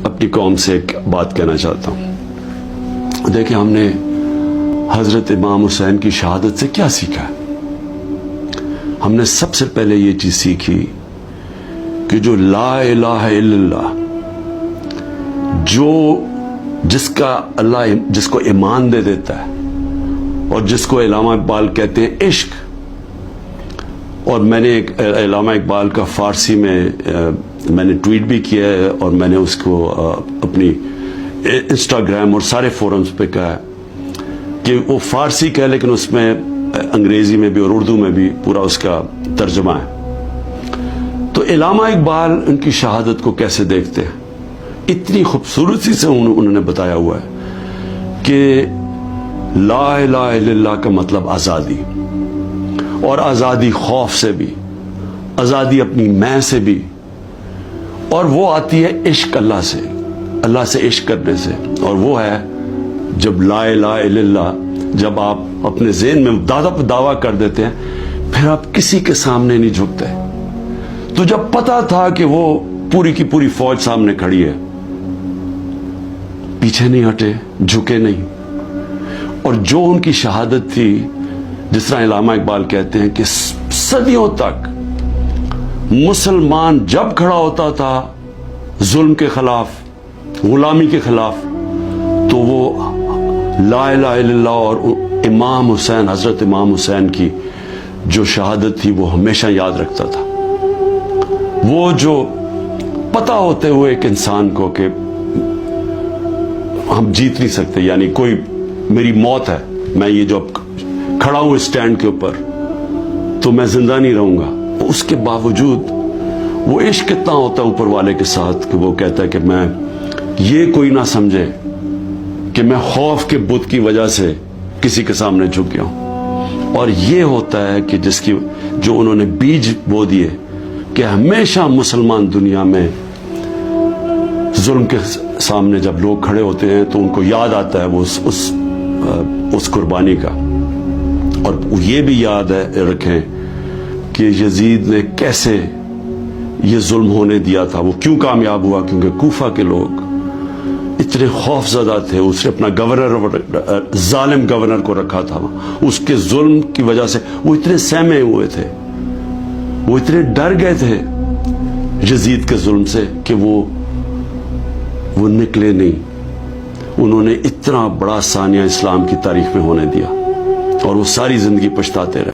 اپنی قوم سے ایک بات کہنا چاہتا ہوں. دیکھیں ہم نے حضرت امام حسین کی شہادت سے کیا سیکھا ہے؟ ہم نے سب سے پہلے یہ چیز سیکھی کہ جو لا الہ الا اللہ، جس کا اللہ جس کو ایمان دے دیتا ہے، اور جس کو علامہ اقبال کہتے ہیں عشق. اور میں نے علامہ اقبال کا فارسی میں نے ٹویٹ بھی کیا ہے، اور میں نے اس کو اپنی انسٹاگرام اور سارے فورمز پہ کہا ہے کہ وہ فارسی کا ہے لیکن اس میں انگریزی میں بھی اور اردو میں بھی پورا اس کا ترجمہ ہے. تو علامہ اقبال ان کی شہادت کو کیسے دیکھتے ہیں؟ اتنی خوبصورتی سے انہوں نے بتایا ہوا ہے کہ لا الہ الا اللہ کا مطلب آزادی، اور آزادی خوف سے بھی، آزادی اپنی میں سے بھی، اور وہ آتی ہے عشق اللہ سے، اللہ سے عشق کرنے سے. اور وہ ہے جب لا الہ الا اللہ، جب آپ اپنے ذہن میں دعویٰ کر دیتے ہیں، پھر آپ کسی کے سامنے نہیں جھکتے. تو جب پتا تھا کہ وہ پوری کی پوری فوج سامنے کھڑی ہے، پیچھے نہیں ہٹے، جھکے نہیں. اور جو ان کی شہادت تھی، جس طرح علامہ اقبال کہتے ہیں کہ صدیوں تک مسلمان جب کھڑا ہوتا تھا ظلم کے خلاف، غلامی کے خلاف، تو وہ لا الہ الا اللہ اور امام حسین، حضرت امام حسین کی جو شہادت تھی وہ ہمیشہ یاد رکھتا تھا. وہ جو پتہ ہوتے ہوئے ایک انسان کو کہ ہم جیت نہیں سکتے، یعنی کوئی میری موت ہے، میں یہ جو کھڑا ہوں اسٹینڈ کے اوپر تو میں زندہ نہیں رہوں گا، اس کے باوجود وہ عشق کتنا ہوتا ہے اوپر والے کے ساتھ کہ وہ کہتا ہے کہ میں یہ کوئی نہ سمجھے کہ میں خوف کے بت کی وجہ سے کسی کے سامنے جھک گیا ہوں. اور یہ ہوتا ہے کہ جو انہوں نے بیج بو دیے کہ ہمیشہ مسلمان دنیا میں ظلم کے سامنے جب لوگ کھڑے ہوتے ہیں تو ان کو یاد آتا ہے وہ اس قربانی کا. اور یہ بھی یاد رکھیں کہ یزید نے کیسے یہ ظلم ہونے دیا تھا، وہ کیوں کامیاب ہوا، کیونکہ کوفہ کے لوگ اتنے خوف زدہ تھے. اس نے اپنا گورنر، ظالم گورنر کو رکھا تھا، اس کے ظلم کی وجہ سے وہ اتنے سہمے ہوئے تھے، وہ اتنے ڈر گئے تھے یزید کے ظلم سے کہ وہ نکلے نہیں. انہوں نے اتنا بڑا ثانیہ اسلام کی تاریخ میں ہونے دیا اور وہ ساری زندگی پچھتاتے رہے.